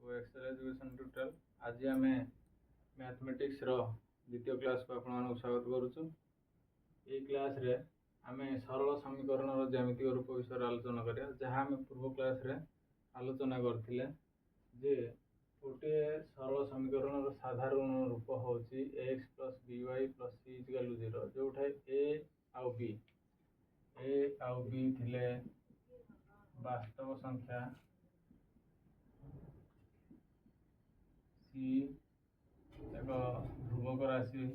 To Excel education tutorial आज आम mathematics द्वितीय क्लास को आपको स्वागत करुचु। ये क्लास रे आम सरल समीकरण ज्यामितिक रूप विषय आलोचना करिया। जहाँ आम पूर्व क्लास रे आलोचना करथिले जे गोटे सरल समीकरण साधारण रूप होची x plus b y plus c equal 0, जोठे ए आउ बी थिले वास्तव संख्या, सी एक ध्रुवक राशि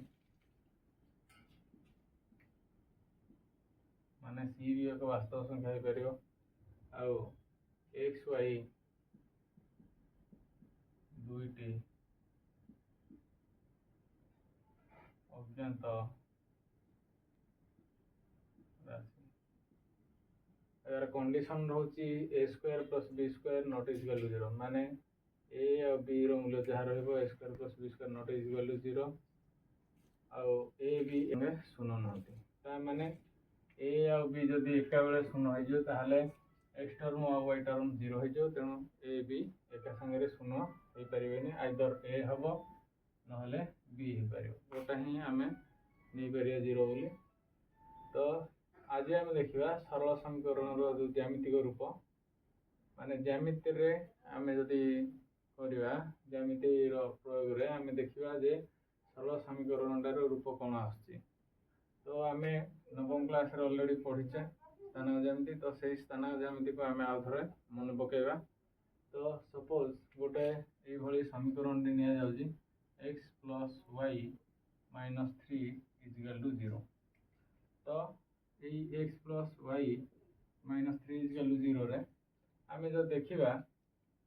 माने सी भी एक वास्तव संख्या हो पार, आउ एक्स वाई दुईटी अज्ञात राशि। यार कंडीशन रोची a square plus b square not equal 0, माने ए और बी रो मूल्य जहाँ रहिबो a square plus b square not equal 0, आउ ए बी एमे शून्य नहति। ता माने ए और बी जदि एका बेले शून्य हो जो ताहले एक्स टर्म और वाई टर्म 0 हो जो, तेणु ए बी एका संगे शून्य हो पारिबेनी, आइदर ए हबो नहले बी हो पारिबो, गोटा ही आमे नै परिया 0 बोली। तो आज आम देखा सरल समीकरण जो ज्यामितिक रूप माने ज्यामिति रे आम जदि करवा ज्यामिति प्रयोग रे आम देखा जे सरल समीकरण टार रूप कौन आसुची। तो आम नवम क्लास रे ऑलरेडी पढ़ीचे स्थान ज्यामिति, तो से स्थान ज्यामिति को आम आउ थे मन पकेवा। तो सपोज गोटे ये समीकरण टी नि जाउची x plus y minus 3 equal to 0। तो यही x plus y minus 3 equal to 0 रे आम जो देखा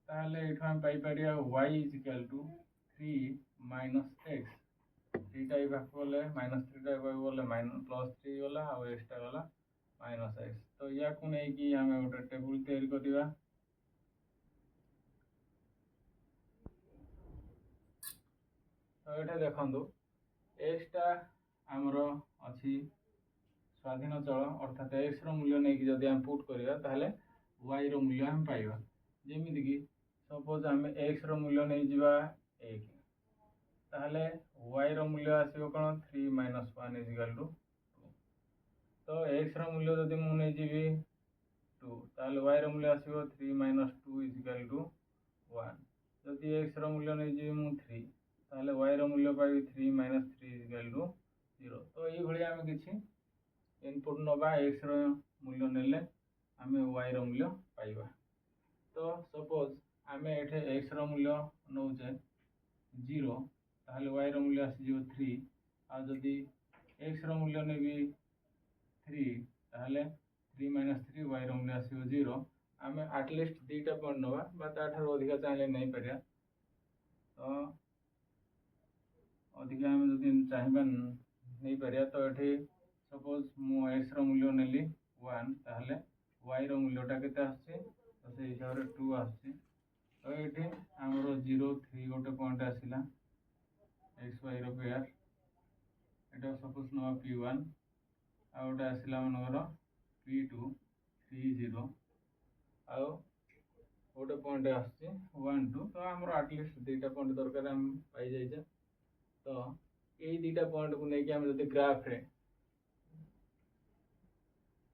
ताहले आम पाइपर y equal to 3 minus x, 3 टाइप गले माइनस 3 टाइप गले माइनस प्लस 3 गला और एक्सटा गला माइनस एक्स। तो या को नहीं कि आम गोटे टेबुल तैयारी करवा। तो ये देखु एक्सटा आमर अच्छी स्वाधीन चल, अर्थात एक्स रूल्य नहीं जब आम पुट करवा ताहले वाई रूल्य आम पाइबा। जमीती कि सपोज आम एक्स रूल्य नहीं जावा 1, ताहले वाई रूल्य आसो कौन 3 माइनस 1 इक्वल टू 2। तो एक्स रूल्य जब मुझे 2 ताहले वाई रूल्य आसो 3 माइनस 2 इक्वल टू 1। जदि एक्स रूल्य नहीं मु 3 ताहले वाई रूल्य पाइबी 3 माइनस 3 इक्वल टू 0। तो ये आम किसी इनपुट नवा एक्स मूल्य नेले आम वाई मूल्य पाइबा। तो सपोज आम एठे एक्स मूल्य नौचे 0 ताहले वाई मूल्य आसीज 3, आ जदि एक्स मूल्य नेबी 3 ताहले 3 माइनस 3 वाई मूल्य आसीज 0। आम आटलिस्ट दुईटा पॉइंट नवा बा ताठार अधिका चाहिए नहीं पारिया। तो अधिका आम जदि चाहिए नहीं पारिया तो ये सपोज मु एक्स मूल्य नेली 1 ताहले वाई मूल्यटा केते आछे, तो से हिसाब रे 2 आछे। तो ये आमर 0 3 गोटे पॉइंट आसला एक्स वाई रो पेयर, एटा सपोज नवा p1 आ गोटे आसला मनकर p2 3 0 आ गोटे पॉइंट आछे 1 2। तो आमर एटलिस्ट दुईटा पॉइंट दरकार आम पाई जाइछे। तो यही दुईटा पॉइंट को लेकिन आम जब ग्राफ रे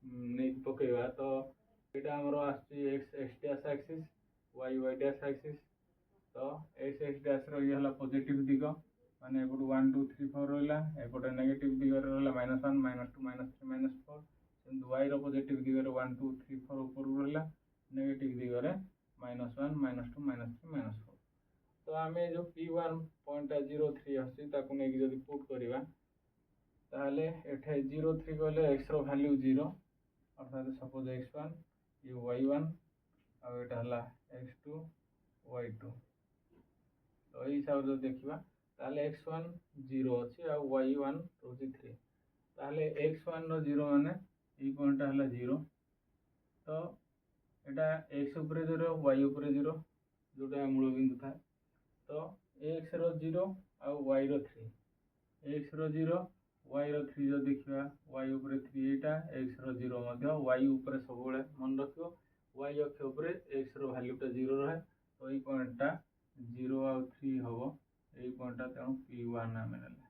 नहीं पकेवा तो यहाँ आमर x x dash axis y y dash axis. तो एक्स एक्स डैश रहा पॉजिटिव दिग माने एपटू 1 2 3 4 रहा, एपटे नेगेटिव दिग रहा -1 -2 -3 -4। किंतु वाई पॉजिटिव दिग 1 2 3 4 ऊपर रहा, नेगेटिव दिग -1 -2 -3 -4। तो आम जो p1 पॉइंट 0 3 आसकी जब पुट करवा ताहले एठे 0 3 गले एक्स रो वैल्यू 0, अर्थात सपोज x1 ये y1 और ये हला x2 y2। तो यही हिसाब से देखा ताहले x1 0 अच्छी आ y1 रोची 3, ताहले x1 रो 0 माने ये पॉइंट हला 0। तो एटा x ऊपर 0 y ऊपर 0 जोटा मूल बिंदु था। तो x रो 0 आ y रो 3, x रो 0 y रो 3 जो देखा y ऊपर 3 एटा x रो 0 y ऊपर सब मन रखियो y अक्ष ऊपर x रो वैल्यूटा 0 रहे। तो ये पॉइंटटा 0 ଆଉ 3 हबो एई पॉइंटटा तेणु P1 आमे नेले।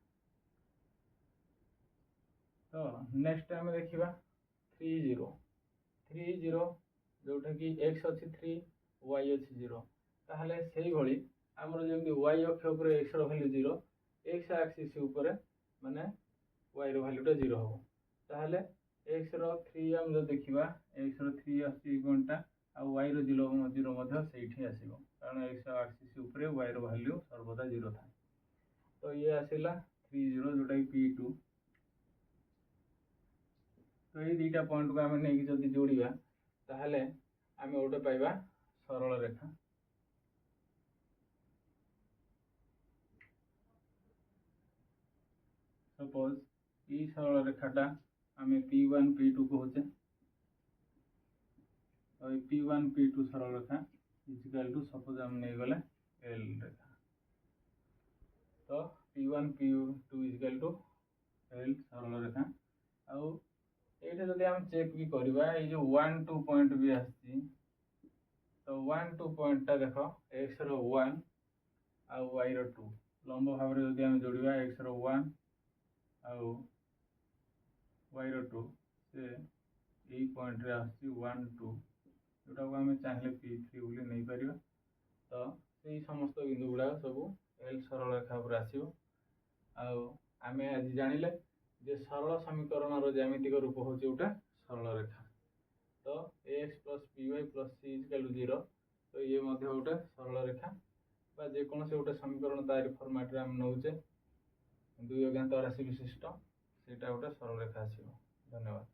तो नेक्स्ट आमे देखिबा 3 0 जोटा कि x अछि 3 y अछि 0 ताहले सेही भली हमर जेमि y अक्ष ऊपर x रो वैल्यू 0 x एक्सिस ऊपर माने y रो वैल्यूटा 0 हबो। ताहले x रो 3 हम जो देखिबा x रो 3 अछि पॉइंटटा आ y रो 0 मध्ये सेठी आसीबो कारण x एक्सिस ऊपर y रो वैल्यू सर्वदा 0 था। तो ये आसीला 3 0 जोटा कि P2। तो ये दुईटा पॉइंट को आम नहीं जदि जोड़ा ताहले आम गोटे पाइबा सरल रेखा। सपोज ये सरल रेखाटा आम P1 P2 कहचे और P1 P2 सरल रेखा इक्वल टू सपोज आम नहीं गले L रेखा। तो P1 P2 equal to L सरल रेखा। आउ ये जब हम चेक भी करवा ये जो 1 2 पॉइंट भी आसी तो 1 2 पॉइंटा देख x रो 1 आउ y रो 2 लंब भाव में जब हम जोड़ा x रो 1 आउ y रो 2 से यही पॉइंट रे आसी 1 2 जोटा को आम चाहिए P3 बोली नहीं पार। तो यही समस्त बिंदु गुड़ा सब L सरल रेखा पर आसो। आम आज जानिले जे सरल समीकरण ज्यामितिक रूप हूँ गोटे सरल रेखा। तो ax plus by plus c equal 0 तो ये गोटे सरल रेखा बा जेकोसी गोटे समीकरण तारी फॉर्मेट रे हम नौचे दुई अज्ञात राशि विशिष्ट सेटा गोटे सरल रेखा आसो। धन्यवाद।